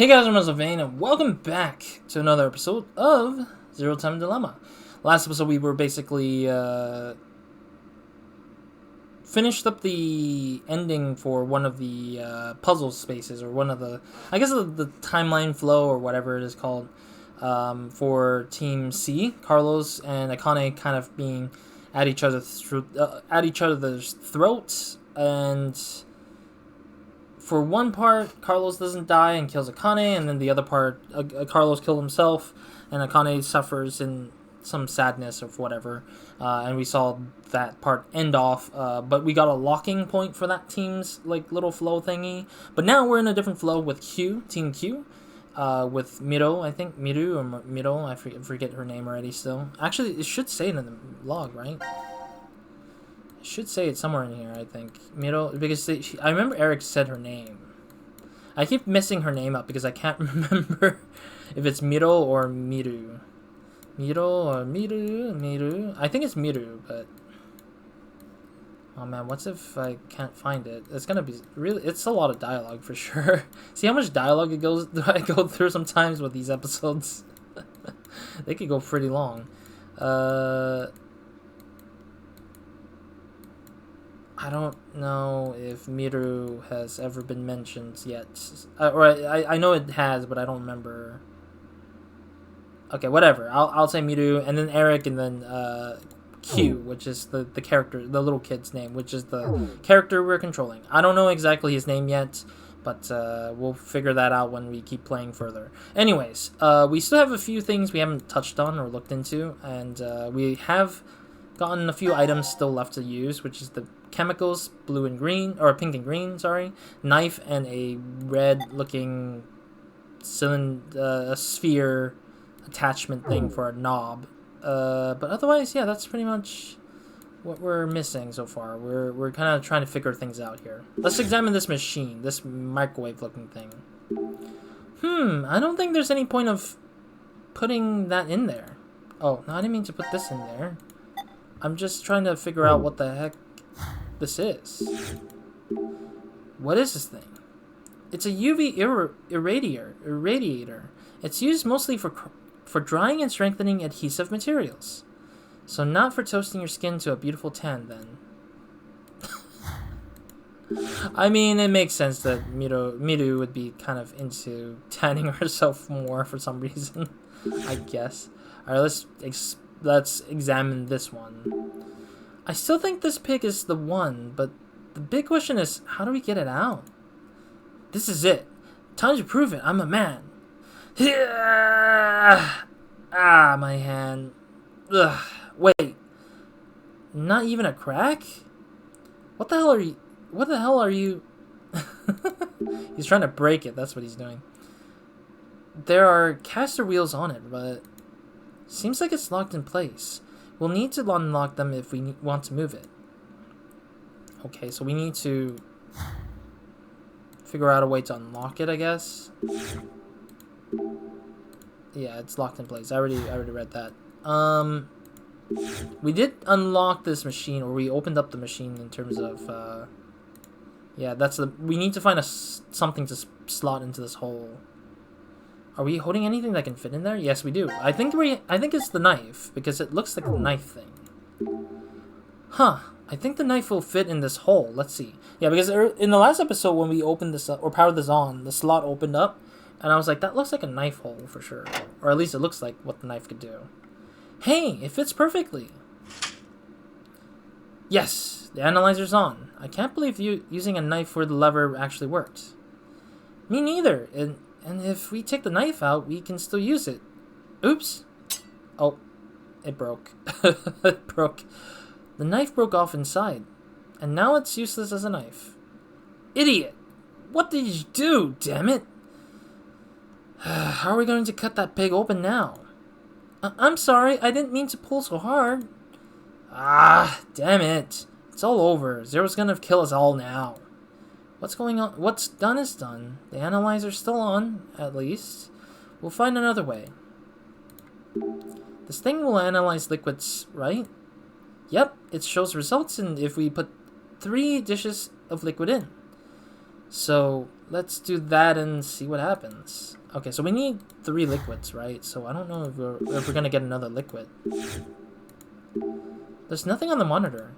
Hey guys, I'm RozaldVane, and welcome back to another episode of Zero Time Dilemma. Last episode we were basically finished up the ending for one of the puzzle spaces, or one of the, I guess the timeline flow, or whatever it is called, for Team C. Carlos and Akane kind of being at each other's throats, and for one part, Carlos doesn't die and kills Akane, and then the other part, Carlos killed himself, and Akane suffers in some sadness of whatever, and we saw that part end off, but we got a locking point for that team's like little flow thingy. But now we're in a different flow with Q, Team Q, with Miro, I think, Miru or Miro, I forget her name already still. Actually, it should say it in the log, right? Should say it somewhere in here, I think. Miro, because I remember Eric said her name. I keep messing her name up because I can't remember if it's Miro or Miru. Miro or Miru? I think it's Miru, but... Oh man, what's if I can't find it? It's gonna be really... It's a lot of dialogue for sure. See how much dialogue I go through sometimes with these episodes? They could go pretty long. I don't know if Miru has ever been mentioned yet. Or I know it has, but I don't remember. Okay, whatever. I'll say Miru, and then Eric, and then Q, which is the character, the little kid's name, which is the character we're controlling. I don't know exactly his name yet, but we'll figure that out when we keep playing further. Anyways, we still have a few things we haven't touched on or looked into, and we have gotten a few items still left to use, which is the chemicals, blue and green, or pink and green, sorry, knife, and a red-looking cylinder, sphere attachment thing for a knob. But otherwise, yeah, that's pretty much what we're missing so far. We're kind of trying to figure things out here. Let's examine this machine, this microwave-looking thing. I don't think there's any point of putting that in there. Oh, no, I didn't mean to put this in there. I'm just trying to figure out what the heck this is. What is this thing? It's a UV irradiator. It's used mostly for drying and strengthening adhesive materials. So not for toasting your skin to a beautiful tan, then. I mean, it makes sense that Miru would be kind of into tanning herself more for some reason, I guess. Alright, let's examine this one. I still think this pig is the one, but the big question is, how do we get it out? This is it. Time to prove it. I'm a man. Ah, my hand. Ugh. Wait. Not even a crack? What the hell are you? What the hell are you? He's trying to break it. That's what he's doing. There are caster wheels on it, but seems like it's locked in place. We'll need to unlock them if we want to move it. Okay, so we need to figure out a way to unlock it, I guess. Yeah, it's locked in place. I already read that. We did unlock this machine, or we opened up the machine in terms of, yeah, we need to find something to slot into this hole. Are we holding anything that can fit in there? Yes, we do. I think it's the knife, because it looks like the knife thing. Huh. I think the knife will fit in this hole. Let's see. Yeah, because in the last episode when we opened this up, or powered this on, the slot opened up, and I was like, that looks like a knife hole for sure. Or at least it looks like what the knife could do. Hey, it fits perfectly. Yes, the analyzer's on. I can't believe using a knife where the lever actually worked. Me neither. And if we take the knife out, we can still use it. Oops. Oh, it broke. It broke. The knife broke off inside, and now it's useless as a knife. Idiot! What did you do, damn it? How are we going to cut that pig open now? I'm sorry, I didn't mean to pull so hard. Ah, damn it. It's all over. Zero's gonna kill us all now. What's going on? What's done is done. The analyzer's still on, at least. We'll find another way. This thing will analyze liquids, right? Yep, it shows results if we put 3 dishes of liquid in. So let's do that and see what happens. Okay, so we need 3 liquids, right? So I don't know if we're gonna get another liquid. There's nothing on the monitor.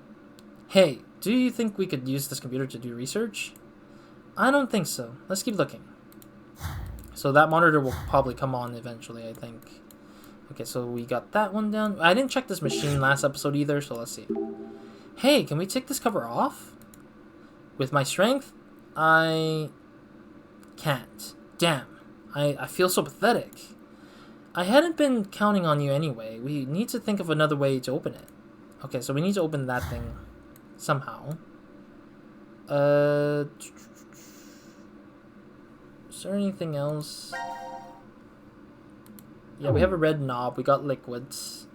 Hey, do you think we could use this computer to do research? I don't think so. Let's keep looking. So that monitor will probably come on eventually, I think. Okay, so we got that one down. I didn't check this machine last episode either, so let's see. Hey, can we take this cover off? With my strength, I can't. Damn, I feel so pathetic. I hadn't been counting on you anyway. We need to think of another way to open it. Okay, so we need to open that thing somehow. Is there anything else? Yeah, we have a red knob. We got liquids.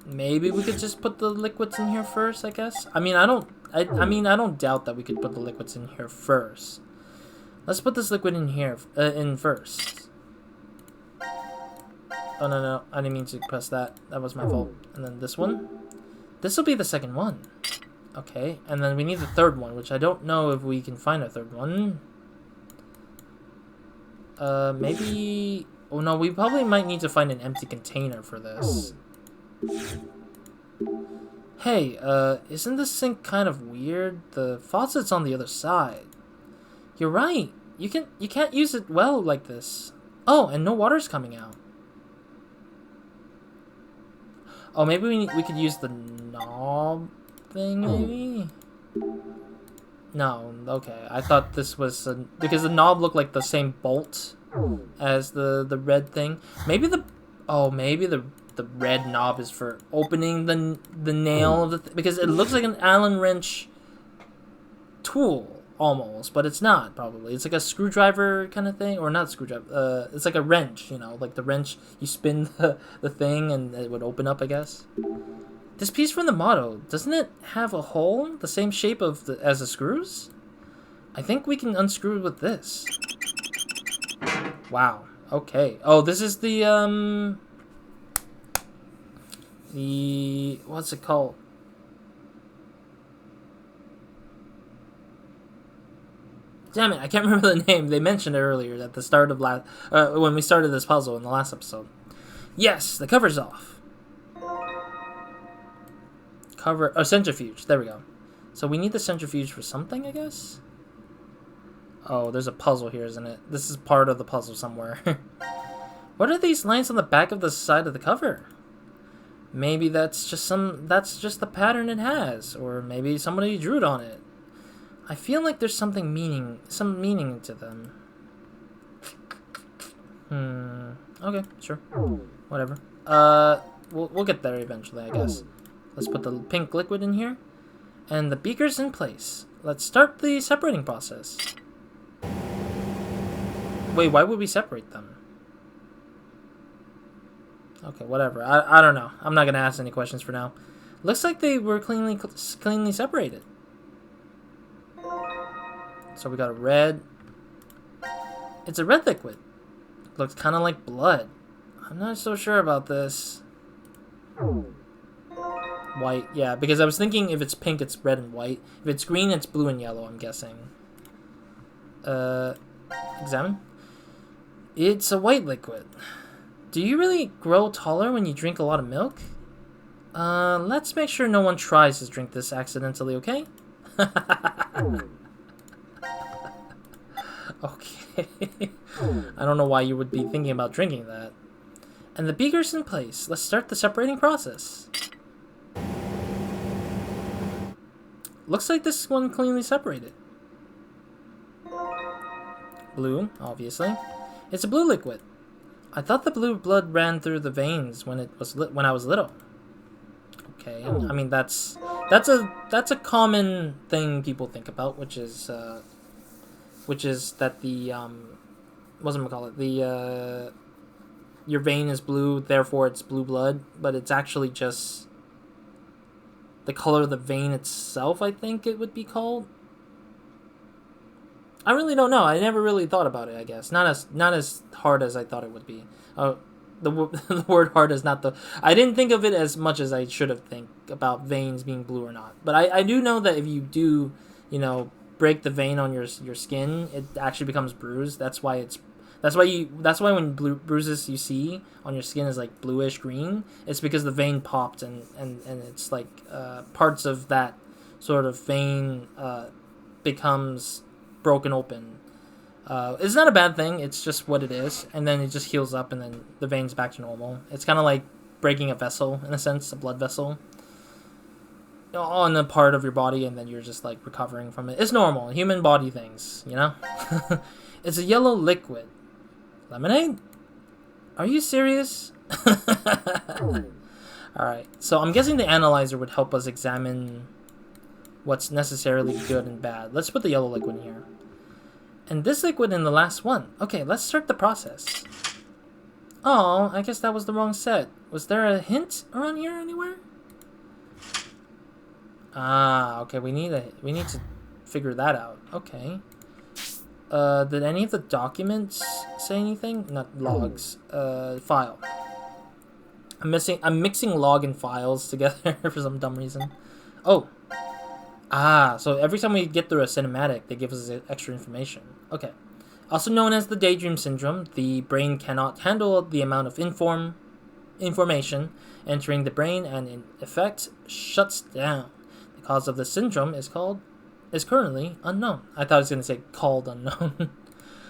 Maybe we could just put the liquids in here first, I guess. I mean, I don't doubt that we could put the liquids in here first. Let's put this liquid in here in first. Oh no, I didn't mean to press that. That was my fault. And then this one. This will be the second one. Okay, and then we need the third one, which I don't know if we can find a third one. Maybe... Oh no, we probably might need to find an empty container for this. Hey, isn't this sink kind of weird? The faucet's on the other side. You're right. You can't use it well like this. Oh, and no water's coming out. Oh, maybe we could use the knob thing, maybe? No, okay. I thought this was... because the knob looked like the same bolt as the red thing. Maybe the... Oh, maybe the red knob is for opening the nail of the... because it looks like an Allen wrench tool, almost. But it's not, probably. It's like a screwdriver kind of thing. Or not screwdriver. It's like a wrench, you know. Like the wrench, you spin the thing and it would open up, I guess. This piece from the motto, doesn't it have a hole the same shape as the screws? I think we can unscrew it with this. Wow. Okay. Oh, this is the what's it called? Damn it, I can't remember the name. They mentioned it earlier at the start of when we started this puzzle in the last episode. Yes, the cover's off. Centrifuge. There we go. So we need the centrifuge for something, I guess? Oh, there's a puzzle here, isn't it? This is part of the puzzle somewhere. What are these lines on the back of the side of the cover? Maybe that's just the pattern it has, or maybe somebody drew it on it. I feel like there's some meaning to them. Okay, sure. Whatever. We'll get there eventually, I guess. Let's put the pink liquid in here. And the beaker's in place. Let's start the separating process. Wait, why would we separate them? Okay, whatever. I don't know. I'm not going to ask any questions for now. Looks like they were cleanly separated. So we got a red. It's a red liquid. Looks kind of like blood. I'm not so sure about this. White, yeah, because I was thinking if it's pink, it's red and white. If it's green, it's blue and yellow, I'm guessing. Examine. It's a white liquid. Do you really grow taller when you drink a lot of milk? Let's make sure no one tries to drink this accidentally, okay? Okay. I don't know why you would be thinking about drinking that. And the beaker's in place. Let's start the separating process. Looks like this one cleanly separated. Blue, obviously. It's a blue liquid. I thought the blue blood ran through the veins when I was little. Okay, I mean that's a common thing people think about, which is that the your vein is blue, therefore it's blue blood, but it's actually just the color of the vein itself, I think it would be called. I really don't know. I never really thought about it, I guess. Not as hard as I thought it would be. Oh, the word heart is not the. I didn't think of it as much as I should have think about veins being blue or not. But I do know that if you do, break the vein on your skin, it actually becomes bruised. That's why when bruises you see on your skin is like bluish green. It's because the vein popped and it's like parts of that sort of vein becomes broken open. It's not a bad thing. It's just what it is, and then it just heals up, and then the vein's back to normal. It's kind of like breaking a vessel in a sense, a blood vessel, on a part of your body, and then you're just like recovering from it. It's normal, human body things, It's a yellow liquid. Lemonade? Are you serious? Alright, so I'm guessing the analyzer would help us examine what's necessarily good and bad. Let's put the yellow liquid in here. And this liquid in the last one. Okay, let's start the process. Oh, I guess that was the wrong set. Was there a hint around here anywhere? Ah, okay, we need to figure that out. Okay. Did any of the documents say anything? Not logs. File. I'm mixing log and files together for some dumb reason. Oh. Ah, so every time we get through a cinematic, they give us extra information. Okay. Also known as the daydream syndrome, the brain cannot handle the amount of information entering the brain and in effect shuts down. The cause of the syndrome is currently unknown. I thought it was going to say called unknown.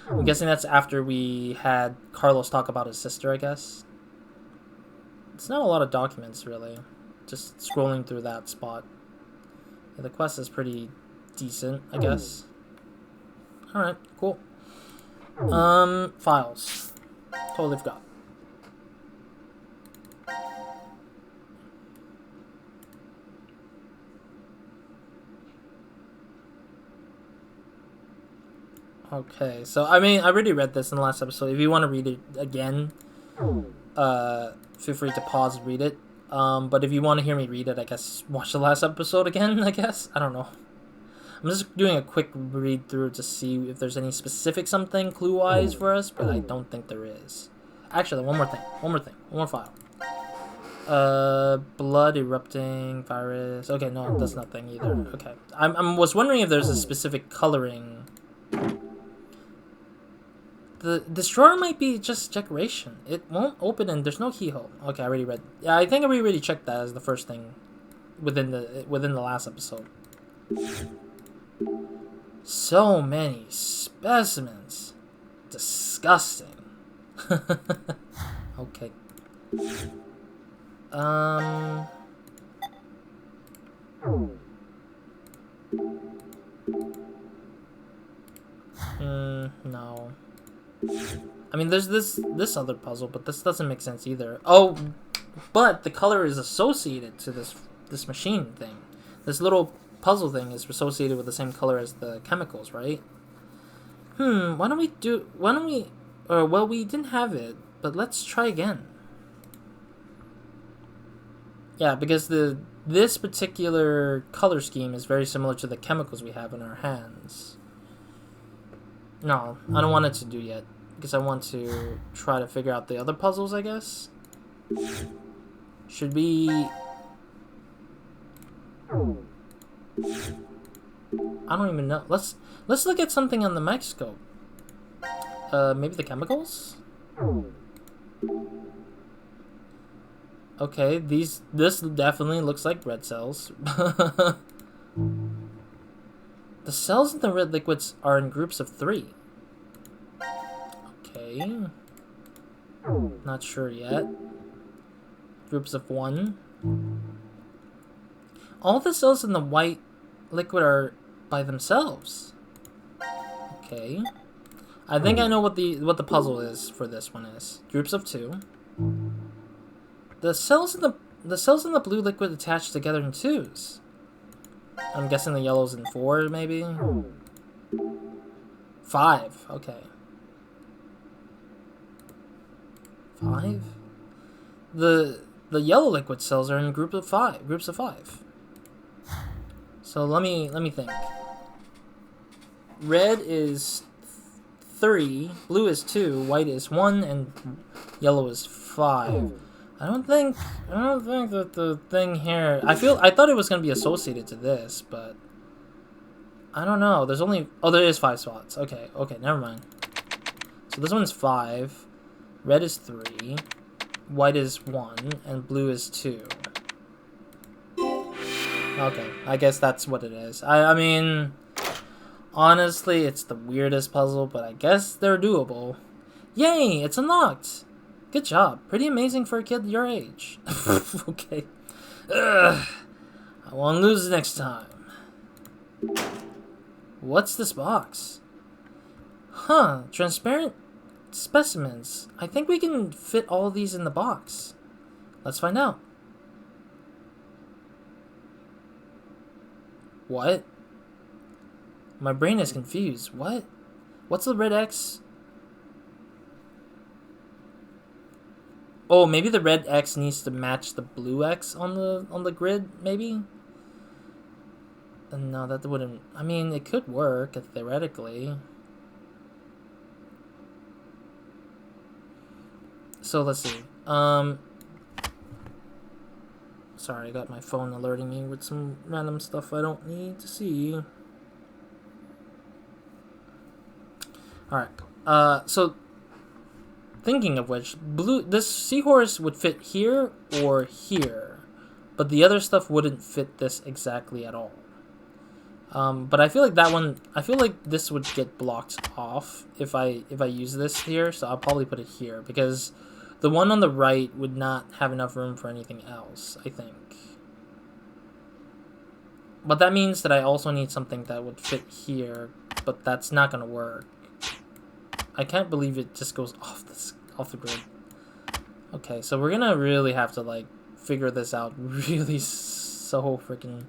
I'm guessing that's after we had Carlos talk about his sister, I guess. It's not a lot of documents, really. Just scrolling through that spot. Yeah, the quest is pretty decent, I guess. Alright, cool. Files. Totally forgot. Okay, so I already read this in the last episode. If you want to read it again, feel free to pause and read it. But if you want to hear me read it, I guess watch the last episode again, I guess. I don't know. I'm just doing a quick read through to see if there's any specific something clue-wise for us, but I don't think there is. Actually, one more file. Blood erupting, virus. Okay, no, that's nothing either. Okay. I was wondering if there's a specific coloring. This drawer might be just decoration. It won't open and there's no keyhole. Okay, I already read. Yeah, I think we already checked that as the first thing within the last episode. So many specimens. Disgusting. Okay. No. I mean, there's this other puzzle, but this doesn't make sense either. Oh, but the color is associated to this machine thing. This little puzzle thing is associated with the same color as the chemicals, right? Why don't we? Well, we didn't have it, but let's try again. Yeah, because this particular color scheme is very similar to the chemicals we have in our hands. No, I don't want it to do yet, because I want to try to figure out the other puzzles, I guess. Should we... I don't even know. Let's look at something on the microscope. Maybe the chemicals? Okay, this definitely looks like red cells. The cells in the red liquids are in groups of 3. Okay. Not sure yet. Groups of 1. All the cells in the white liquid are by themselves. Okay. I think I know what the puzzle is for this one is. Groups of 2. The cells in the blue liquid attach together in 2s. I'm guessing the yellow's in 4, maybe? 5, okay. 5? The yellow liquid cells are in groups of 5. So let me think. Red is 3, blue is 2, white is 1, and Yellow is 5. I don't think that the thing here. I thought it was gonna be associated to this, but I don't know. There's only there is 5 spots. Okay, never mind. So this one's 5. Red is 3. White is 1, and blue is 2. Okay, I guess that's what it is. I mean, honestly, it's the weirdest puzzle, but I guess they're doable. Yay, it's unlocked! Good job. Pretty amazing for a kid your age. Okay. Ugh. I won't lose next time. What's this box? Huh, transparent specimens. I think we can fit all of these in the box. Let's find out. What? My brain is confused. What? What's the red X? Oh, maybe the red X needs to match the blue X on the grid, maybe? No, that wouldn't... I mean, it could work, theoretically. So, let's see. Sorry, I got my phone alerting me with some random stuff I don't need to see. Alright. So... Thinking of which, this seahorse would fit here or here, but the other stuff wouldn't fit this exactly at all. But I feel like I feel like this would get blocked off if I use this here, so I'll probably put it here, because the one on the right would not have enough room for anything else, I think. But that means that I also need something that would fit here, but that's not gonna work. I can't believe it just goes off the grid. Okay, so we're gonna really have to like figure this out really so freaking.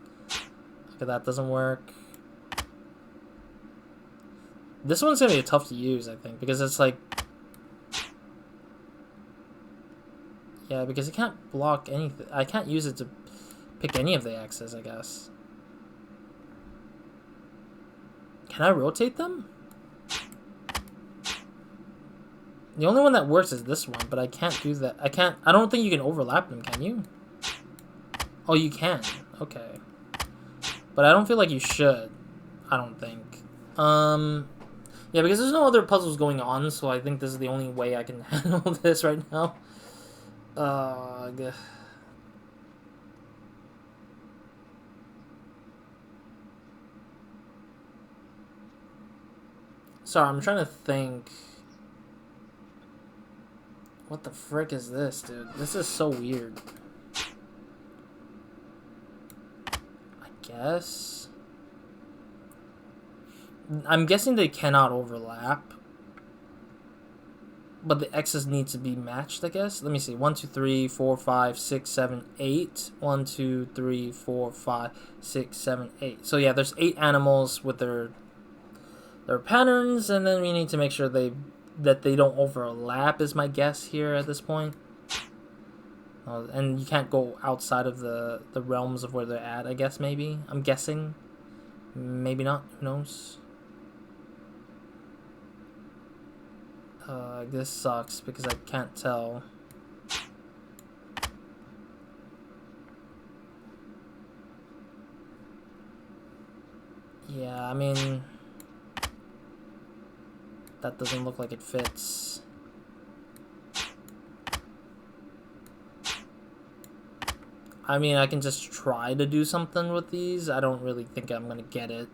Okay, that doesn't work. This one's gonna be tough to use, I think, because it's like, yeah, because it can't block anything. I can't use it to pick any of the X's, I guess. Can I rotate them? The only one that works is this one, but I can't do that. I don't think you can overlap them, can you? Oh, you can. Okay. But I don't feel like you should. I don't think. Yeah, because there's no other puzzles going on, so I think this is the only way I can handle this right now. Sorry, I'm trying to think. What the frick is this, dude? This is so weird. I guess. I'm guessing they cannot overlap. But the X's need to be matched, I guess. Let me see. 1, 2, 3, 4, 5, 6, 7, 8. 1, 2, 3, 4, 5, 6, 7, 8. So yeah, there's 8 animals with their patterns, and then we need to make sure that they don't overlap is my guess here at this point. And you can't go outside of the realms of where they're at, I guess, maybe. I'm guessing. Maybe not. Who knows? This sucks because I can't tell. Yeah, I mean... That doesn't look like it fits. I mean, I can just try to do something with these. I don't really think I'm gonna get it.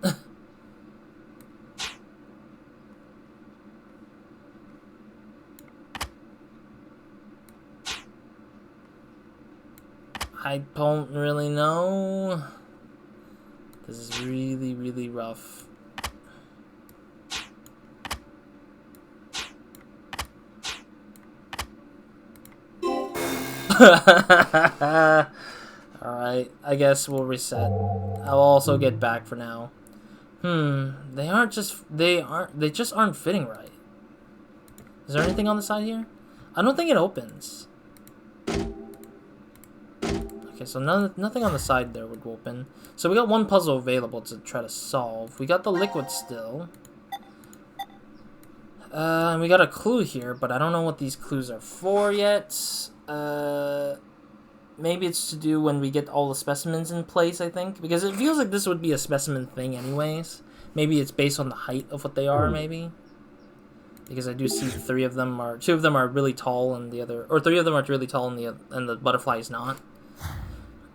I don't really know. This is really, really rough. Alright, I guess we'll reset. I'll also get back for now. They just aren't fitting right. Is there anything on the side here? I don't think it opens. Okay, so nothing on the side there would open. So we got one puzzle available to try to solve. We got the liquid still. We got a clue here, but I don't know what these clues are for yet. Maybe it's to do when we get all the specimens in place, I think. Because it feels like this would be a specimen thing anyways. Maybe it's based on the height of what they are, maybe. Because I do see two of them are really tall and three of them are really tall and the butterfly is not.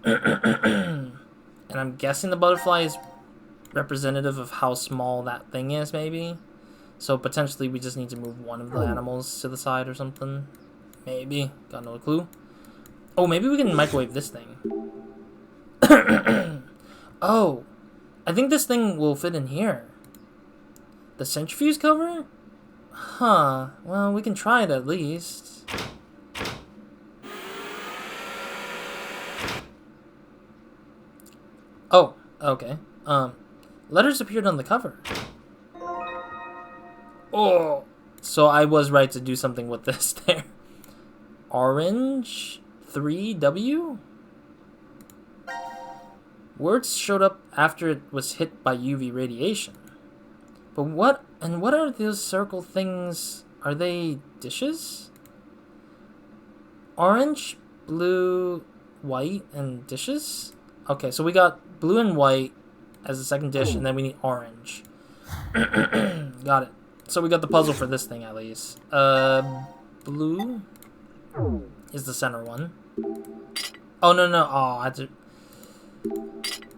And I'm guessing the butterfly is representative of how small that thing is, maybe. So potentially we just need to move one of the animals to the side or something. Maybe. Got no clue. Oh, maybe we can microwave this thing. Oh, I think this thing will fit in here. The centrifuge cover? Huh. Well, we can try it at least. Oh, okay. Letters appeared on the cover. Oh, so I was right to do something with this there. Orange 3W? Words showed up after it was hit by UV radiation. But what are those circle things? Are they dishes? Orange, blue, white, and dishes? Okay, so we got blue and white as the second dish, and then we need orange. Got it. So we got the puzzle for this thing, at least. Blue is the center one. Oh, no. Oh, I had to...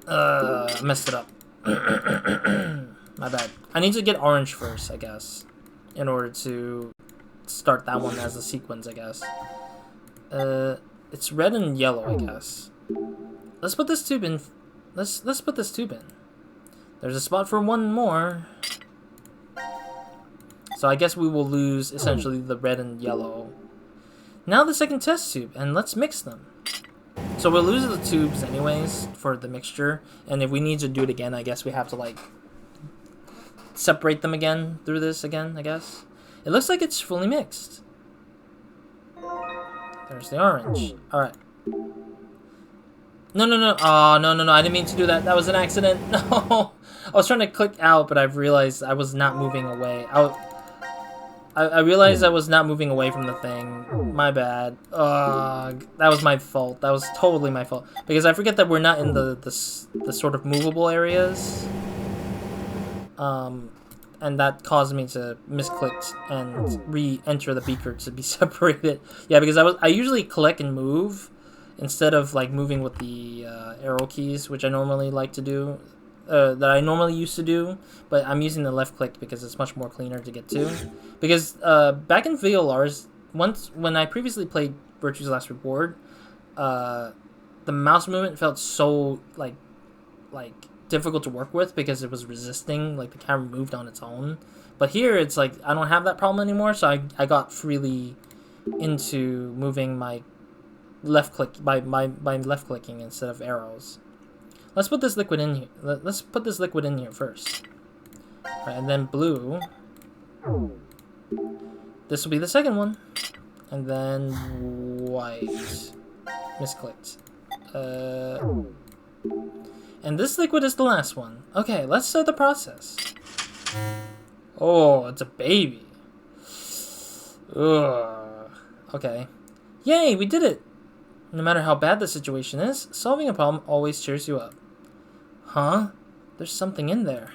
I messed it up. My bad. I need to get orange first, I guess, in order to start that one as a sequence, I guess. It's red and yellow, I guess. Let's put this tube in. Let's put this tube in. There's a spot for one more. So I guess we will lose essentially the red and yellow. Now the second test tube, and let's mix them. So we'll lose the tubes anyways for the mixture, and if we need to do it again, I guess we have to like separate them again through this again, I guess. It looks like it's fully mixed. There's the orange. Alright. No. Oh, no. I didn't mean to do that. That was an accident. No. I was trying to click out, but I've realized I was not moving away. I realized I was not moving away from the thing. My bad. That was my fault. That was totally my fault. Because I forget that we're not in the sort of movable areas. And that caused me to misclick and re-enter the beaker to be separated. Yeah, because I usually click and move instead of like moving with the arrow keys, which I normally like to do. That I normally used to do, but I'm using the left click because it's much more cleaner to get to. Because back in VLRs, when I previously played Virtue's Last Reward, the mouse movement felt so like difficult to work with because it was resisting, like the camera moved on its own. But here it's like I don't have that problem anymore, so I got freely into moving my left click by left clicking instead of arrows. Let's put this liquid in here. Let's put this liquid in here first. Right, and then blue. This will be the second one. And then white. Misclicked. And this liquid is the last one. Okay, let's start the process. Oh, it's a baby. Ugh. Okay. Yay, we did it! No matter how bad the situation is, solving a problem always cheers you up. Huh? There's something in there.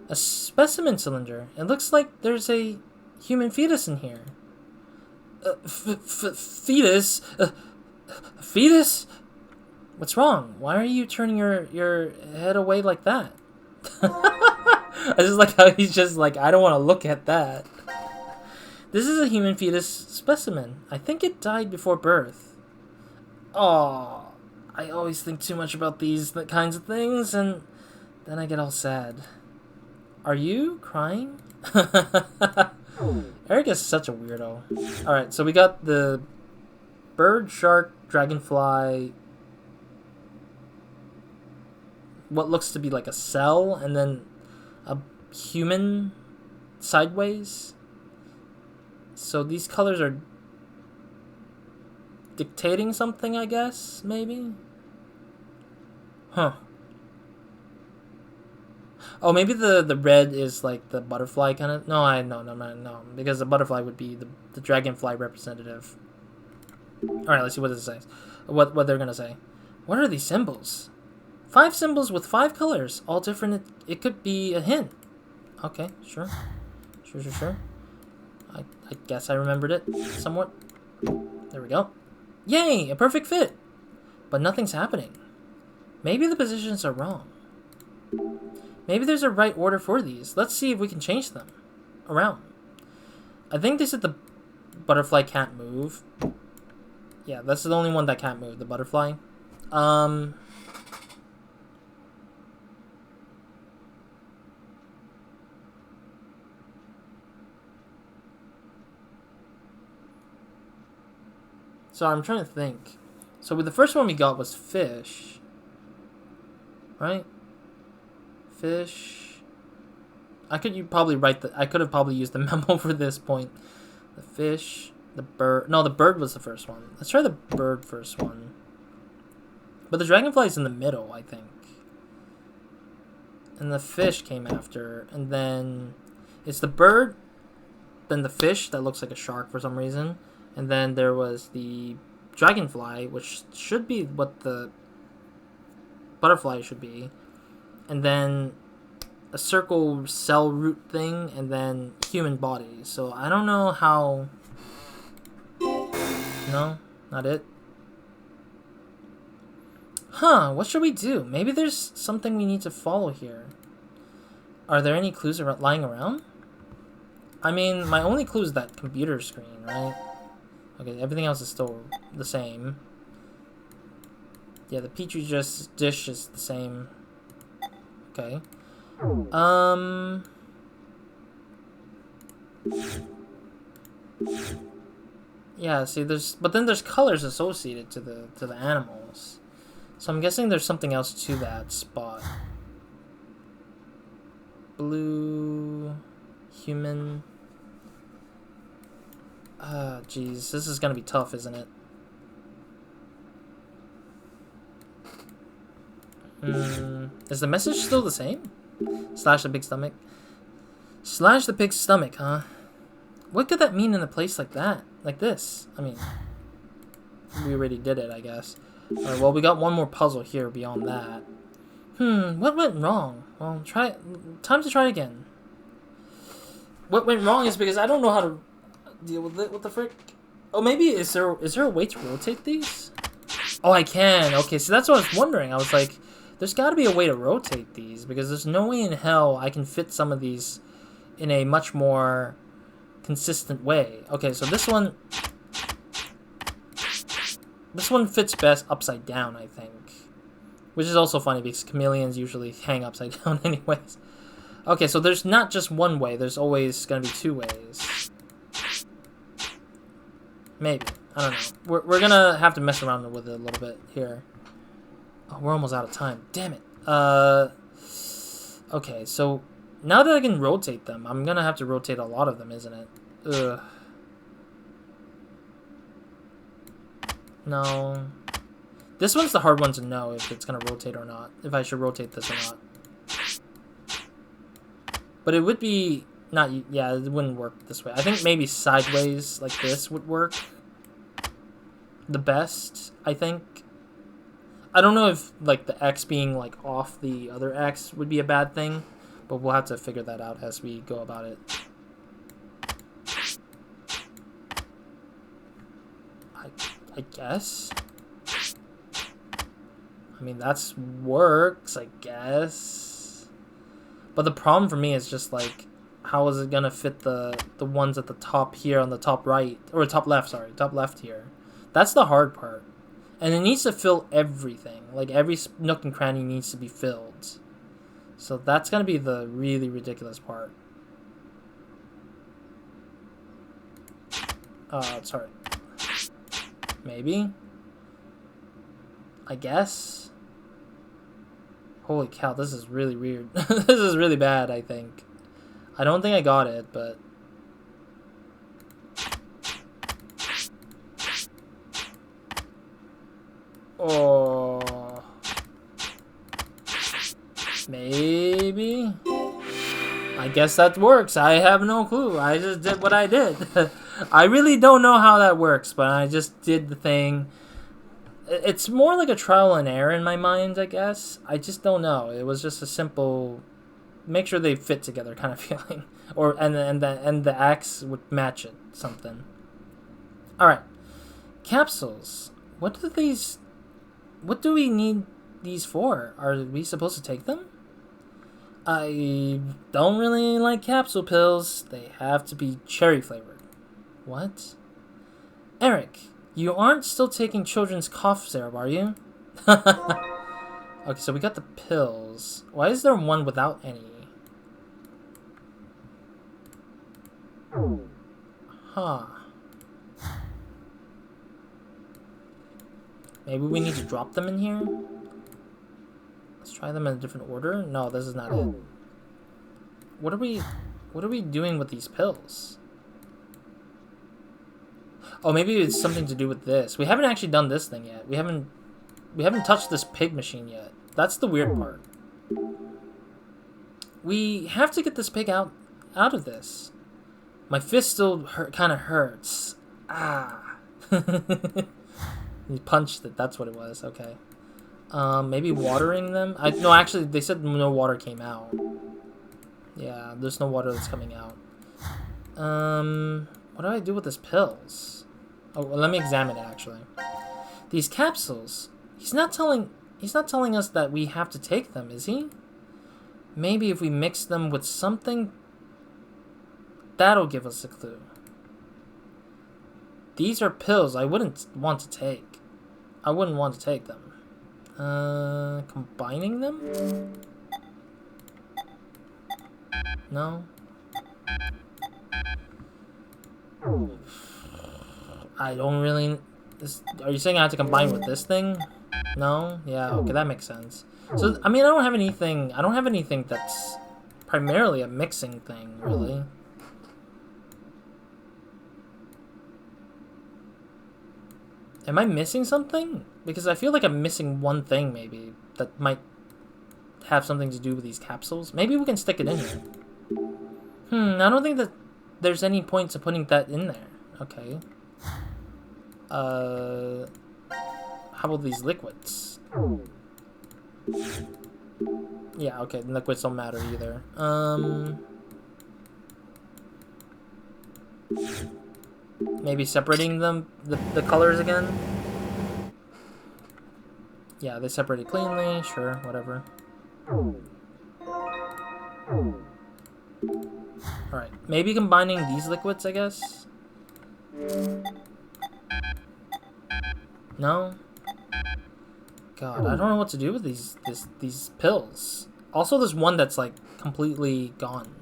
A specimen cylinder. It looks like there's a human fetus in here. Fetus? Fetus? What's wrong? Why are you turning your head away like that? I just like how he's just like, I don't want to look at that. This is a human fetus specimen. I think it died before birth. Aww. I always think too much about these kinds of things, and then I get all sad. Are you crying? Eric is such a weirdo. Alright, so we got the bird, shark, dragonfly, what looks to be like a cell, and then a human sideways. So these colors are dictating something, I guess, maybe? Huh. Oh, maybe the red is like the butterfly kind of. No, because the butterfly would be the dragonfly representative. All right, let's see what this says. What they're gonna say. What are these symbols? 5 symbols with 5 colors, all different. It could be a hint. Okay, sure. I guess I remembered it somewhat. There we go. Yay, a perfect fit. But nothing's happening. Maybe the positions are wrong. Maybe there's a right order for these. Let's see if we can change them around. I think they said the butterfly can't move. Yeah, that's the only one that can't move, the butterfly. So I'm trying to think. So with the first one we got was fish. Right? Fish. I could have probably used the memo for this point. The fish, the bird. No, the bird was the first one. Let's try the bird first one. But the dragonfly is in the middle, I think. And the fish came after. And then it's the bird, then the fish that looks like a shark for some reason. And then there was the dragonfly, which should be what the butterfly should be. And then a circle cell root thing, and then human body. So I don't know how... No, not it. Huh, what should we do? Maybe there's something we need to follow here. Are there any clues lying around? I mean, my only clue is that computer screen, right? Okay, everything else is still the same. Yeah, the petri dish is the same. Okay. Yeah, see, but then there's colors associated to the animals. So I'm guessing there's something else to that spot. Blue, human. Jeez, this is gonna be tough, isn't it? Is the message still the same? Slash the big stomach. Slash the pig's stomach, huh? What could that mean in a place like that? Like this? I mean, we already did it, I guess. Alright, well, we got one more puzzle here beyond that. What went wrong? Well, time to try again. What went wrong is because I don't know how to deal with it. What the frick? Oh, maybe is there a way to rotate these? Oh, I can. Okay, so that's what I was wondering. I was like, there's got to be a way to rotate these because there's no way in hell I can fit some of these in a much more consistent way. Okay, so this one fits best upside down, I think. Which is also funny because chameleons usually hang upside down anyways. Okay, so there's not just one way. There's always going to be 2 ways. Maybe. I don't know. We're going to have to mess around with it a little bit here. Oh, we're almost out of time. Damn it. Okay, so now that I can rotate them, I'm going to have to rotate a lot of them, isn't it? Ugh. No. This one's the hard one to know if it's going to rotate or not. If I should rotate this or not. But it would be... not... Yeah, it wouldn't work this way. I think maybe sideways like this would work. The best, I think. I don't know if like the X being like off the other X would be a bad thing. But we'll have to figure that out as we go about it. I guess. I mean, that's works, I guess. But the problem for me is just like, how is it gonna fit the ones at the top here on the top right, or top left, sorry, top left here. That's the hard part. And it needs to fill everything. Like every nook and cranny needs to be filled. So that's gonna be the really ridiculous part. Sorry. Maybe? I guess? Holy cow, this is really weird. This is really bad, I think. I don't think I got it, but... Oh... Maybe? I guess that works. I have no clue. I just did what I did. I really don't know how that works, but I just did the thing. It's more like a trial and error in my mind, I guess. I just don't know. It was just a simple, make sure they fit together kind of feeling, or and the axe would match it, something. All right, capsules. What do we need these for? Are we supposed to take them? I don't really like capsule pills. They have to be cherry flavored. What? Eric, you aren't still taking children's cough syrup, are you? Okay, so we got the pills. Why is there one without any? Huh. Maybe we need to drop them in here? Let's try them in a different order. No, this is not it. What are we doing with these pills? Oh, maybe it's something to do with this. We haven't actually done this thing yet. We haven't touched this pig machine yet. That's the weird part. We have to get this pig out of this. My fist still kind of hurts. Ah. He punched it. That's what it was. Okay. Maybe watering them? No, actually, they said no water came out. Yeah, there's no water that's coming out. What do I do with these pills? Oh, well, let me examine it, actually. These capsules. He's not telling us that we have to take them, is he? Maybe if we mix them with something, that'll give us a clue. These are pills I wouldn't want to take. I wouldn't want to take them. Combining them? No. I don't really... Are you saying I have to combine with this thing? No? Yeah, okay, that makes sense. So, I mean, I don't have anything that's primarily a mixing thing, really. Am I missing something? Because I feel like I'm missing one thing, maybe, that might have something to do with these capsules. Maybe we can stick it in here. I don't think that there's any point to putting that in there. Okay. How about these liquids? Yeah, okay, liquids don't matter either. Maybe separating them, the colors again? Yeah, they separated cleanly, sure, whatever. Alright, maybe combining these liquids, I guess? No? God, I don't know what to do with these pills. Also, there's one that's, like, completely gone.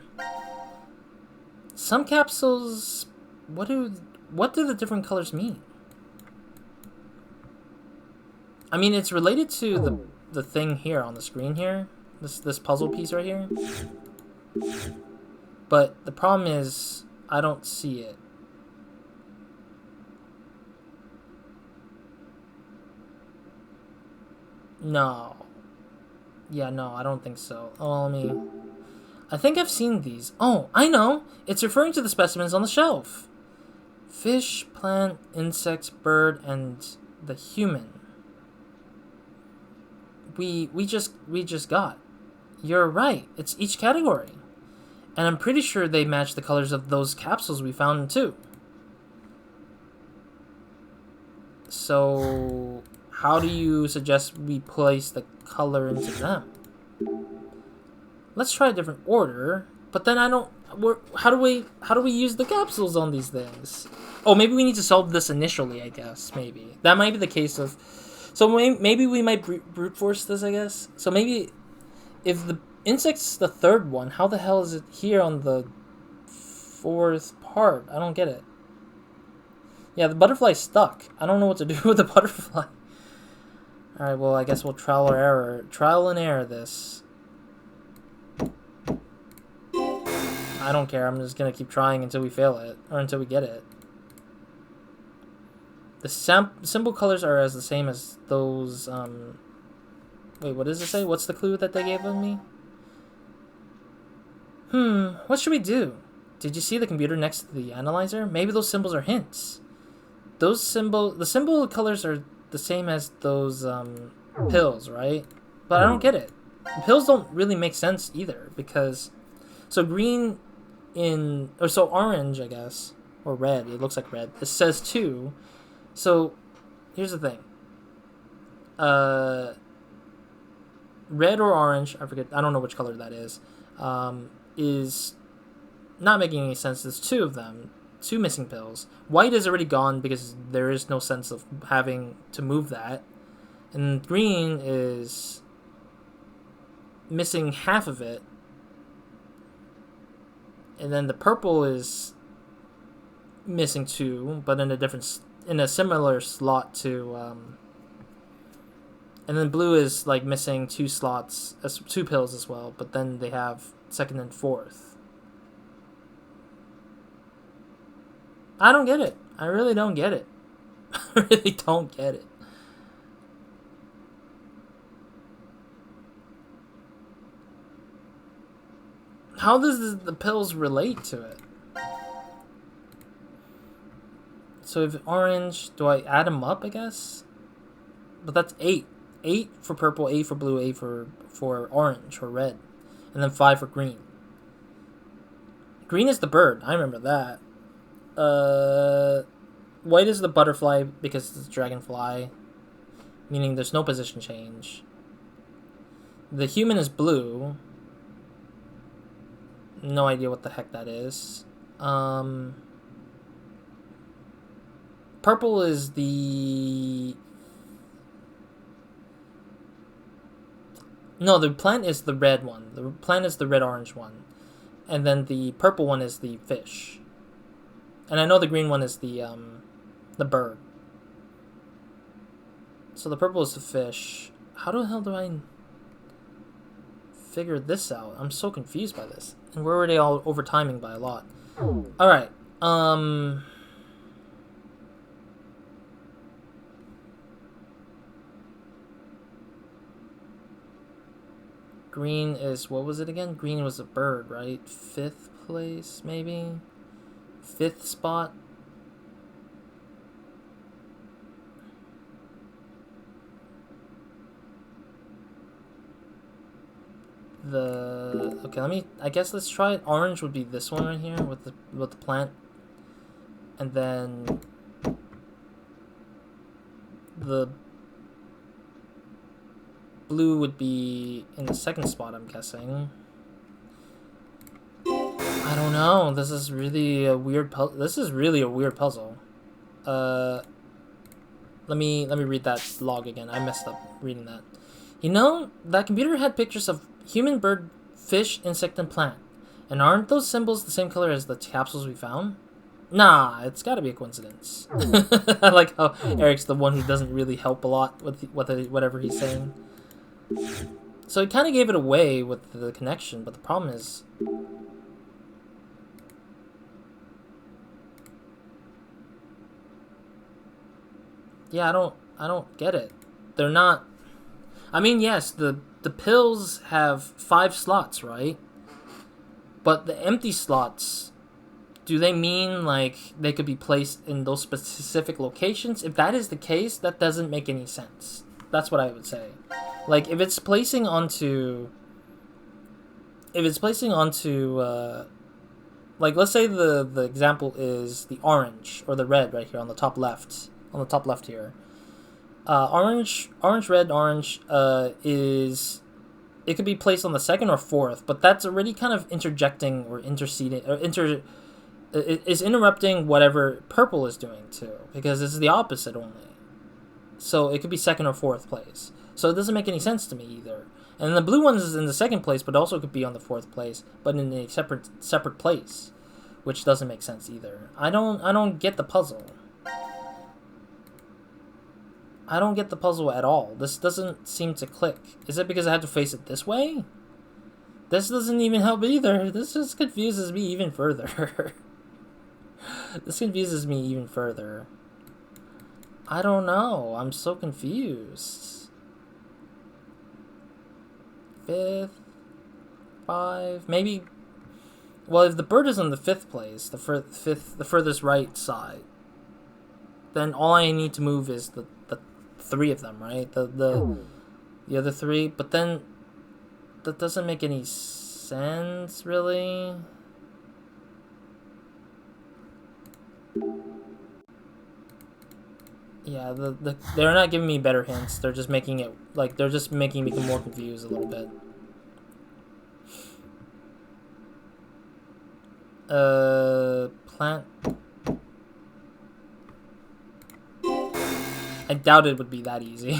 Some capsules... What do the different colors mean? I mean, it's related to the thing here on the screen here. This puzzle piece right here. But the problem is, I don't see it. No. Yeah, no, I don't think so. Oh, let me... I think I've seen these. Oh, I know! It's referring to the specimens on the shelf. Fish, plant, insect, bird, and the human. We just got. You're right. It's each category. And I'm pretty sure they match the colors of those capsules we found too. So, how do you suggest we place the color into them? Let's try a different order, but then I don't... How do we use the capsules on these things? Oh, maybe we need to solve this initially, I guess. Maybe. That might be the case of... So maybe we might brute force this, I guess. So maybe if the insect's the third one, how the hell is it here on the fourth part? I don't get it. Yeah, the butterfly's stuck. I don't know what to do with the butterfly. Alright, well, I guess we'll trial and error this. I don't care. I'm just gonna keep trying until we fail it, or until we get it. The symbol colors are as the same as those, wait, what does it say? What's the clue that they gave me? What should we do? Did you see the computer next to the analyzer? Maybe those symbols are hints. The symbol colors are the same as those pills, right? But I don't get it. The pills don't really make sense either because so green so orange, I guess, or red. It looks like red. It says 2. So here's the thing. Red or orange, I forget. I don't know which color that is not making any sense. There's 2 of them. 2 missing pills. White is already gone because there is no sense of having to move that. And green is missing half of it. And then the purple is missing 2, but in a similar slot to and then blue is like missing 2 slots, 2 pills as well, but then they have second and fourth. I don't get it. I really don't get it. I really don't get it. How does the pills relate to it? So if orange, do I add them up, I guess? But that's 8. 8 for purple, 8 for blue, 8 for orange or red. And then 5 for green. Green is the bird. I remember that. White is the butterfly because it's dragonfly, meaning there's no position change. The human is blue. No idea what the heck that is. Purple is the... No, the plant is the red one. The plant is the red-orange one. And then the purple one is the fish. And I know the green one is the bird. So the purple is the fish. How the hell do I figure this out? I'm so confused by this. And we're already all over timing by a lot. Alright. Green is, what was it again? Green was a bird, right? 5th place, maybe? 5th spot. Okay, I guess let's try it. Orange would be this one right here with the plant. And then the blue would be in the 2nd spot, I'm guessing. I don't know. This is really a weird puzzle. This is really a weird puzzle. Let me read that log again. I messed up reading that. You know, that computer had pictures of human, bird, fish, insect, and plant. And aren't those symbols the same color as the capsules we found? Nah, it's gotta be a coincidence. I like how Eric's the one who doesn't really help a lot with whatever he's saying. So he kind of gave it away with the connection, but the problem is... Yeah, I don't get it. They're not... I mean, yes, the pills have 5 slots, right? But the empty slots, do they mean, like, they could be placed in those specific locations? If that is the case, that doesn't make any sense. That's what I would say. Like, if it's placing onto... like, let's say the example is the orange, or the red right here on the top left. On the top left here. Orange, red, orange is... It could be placed on the 2nd or 4th, but that's already kind of interjecting or interceding... Or is interrupting whatever purple is doing, too. Because it's the opposite only. So it could be 2nd or 4th place. So it doesn't make any sense to me either. And the blue one is in the 2nd place, but also could be on the 4th place, but in a separate place. Which doesn't make sense either. I don't get the puzzle. I don't get the puzzle at all. This doesn't seem to click. Is it because I have to face it this way? This doesn't even help either. This just confuses me even further. This confuses me even further. I don't know. I'm so confused. 5th, 5, maybe Well, if the bird is in the 5th place, the furthest right side, then all I need to move is the 3 of them, right? The other 3, but then that doesn't make any sense, really. Yeah, they're not giving me better hints. They're just making it like they're just making me more confused a little bit. Plant. I doubt it would be that easy.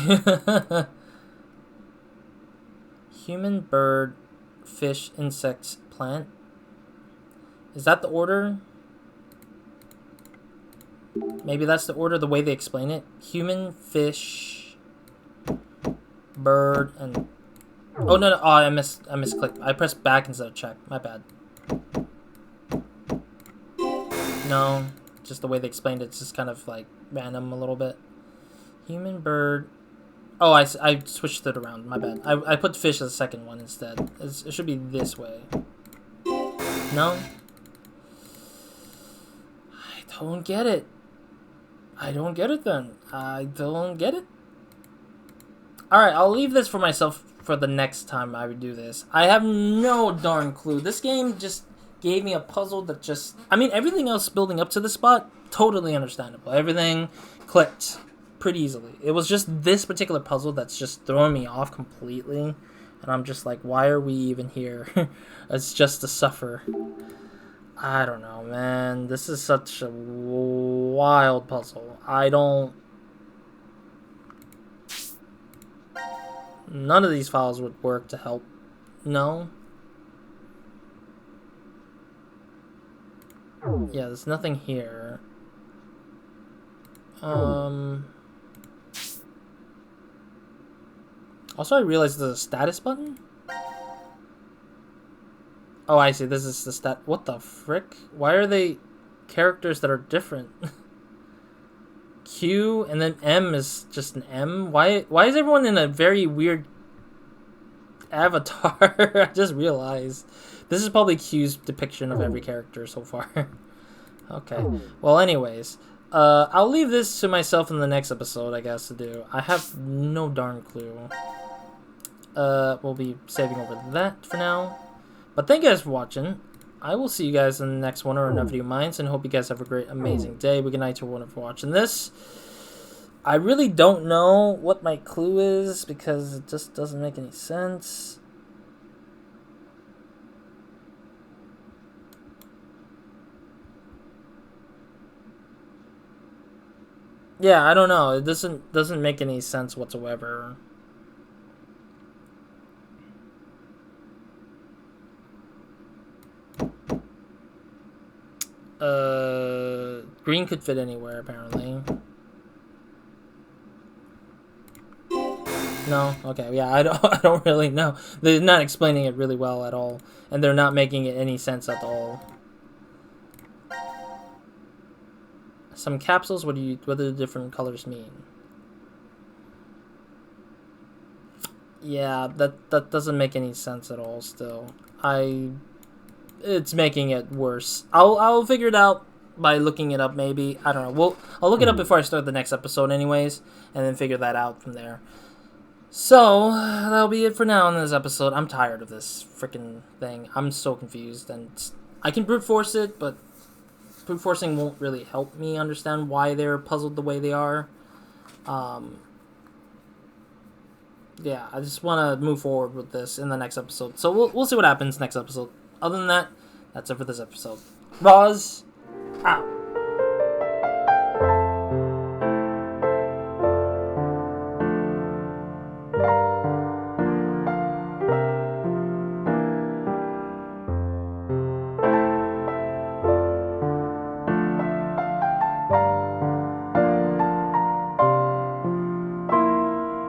Human, bird, fish, insects, plant. Is that the order? Maybe that's the order, the way they explain it. Human, fish, bird, and... Oh, no. Oh, I misclicked. I pressed back instead of check. My bad. No, just the way they explained it, it's just kind of, like, random a little bit. Human, bird... Oh, I switched it around. My bad. I put fish as the second one instead. It should be this way. No? I don't get it. I don't get it then. I don't get it. Alright, I'll leave this for myself for the next time I do this. I have no darn clue. This game just gave me a puzzle that just... I mean, everything else building up to this spot, totally understandable. Everything clicked pretty easily. It was just this particular puzzle that's just throwing me off completely. And I'm just like, why are we even here? It's just to suffer. I don't know, man. This is such a wild puzzle. None of these files would work to help. No? Yeah, there's nothing here. Also, I realized there's a status button. Oh, I see. This is the stat. What the frick? Why are they characters that are different? Q and then M is just an M. Why is everyone in a very weird avatar? I just realized. This is probably Q's depiction of every character so far. Okay. Well, anyways, I'll leave this to myself in the next episode, I guess, to do. I have no darn clue. We'll be saving over that for now. But thank you guys for watching. I will see you guys in the next one or another video of mine, and hope you guys have a great, amazing day. Good night to everyone for watching this. I really don't know what my clue is because it just doesn't make any sense. Yeah, I don't know. It doesn't make any sense whatsoever. Green could fit anywhere, apparently. No? Okay, yeah, I don't really know. They're not explaining it really well at all, and they're not making it any sense at all. Some capsules, what do the different colors mean? Yeah, that doesn't make any sense at all still. It's making it worse. I'll figure it out by looking it up, maybe. I don't know. I'll look it up before I start the next episode anyways, and then figure that out from there. So, that'll be it for now in this episode. I'm tired of this freaking thing. I'm so confused, and I can brute force it, but brute forcing won't really help me understand why they're puzzled the way they are. Yeah, I just want to move forward with this in the next episode. So we'll see what happens next episode. Other than that, that's it for this episode. Roz, out.